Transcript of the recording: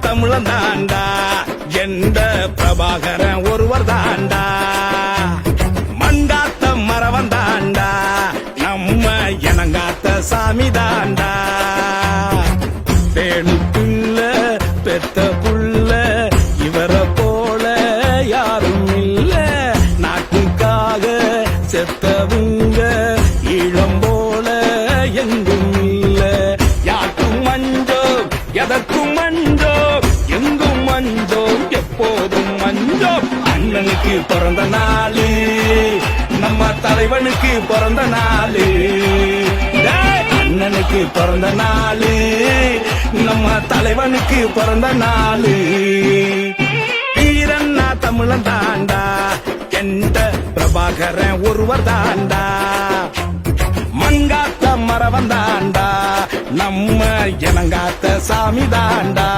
தமிழன் தாண்டா, எந்த பிரபாகரன் ஒருவர் தாண்டா. மண்காத்த மரவன் தாண்டா, நம்ம இனங்காத்த சாமி தாண்டா. தேனுக்குள்ள பெத்த புள்ள இவரை போல யாரும் இல்ல. நாட்டுக்காக செத்தவுங்க ஈழம் போல எங்கும் இல்ல. யாருக்கும் மஞ்சோம் எதற்கும் மஞ்சோம், எங்கும் மஞ்சோம் எப்போதும் மஞ்சோம். அண்ணனுக்கு பிறந்த நாளு, நம்ம தலைவனுக்கு பிறந்த நாளு. அண்ணனுக்கு பிறந்த நாளு, நம்ம தலைவனுக்கு பிறந்த நாளு. வீரண்ணா தமிழன் தாண்டா, எந்த பிரபாகரன் ஒருவர் தாண்டா. மங்காத்த மரவன் தாண்டா, நம்ம இனங்காத்த சாமி தாண்டா.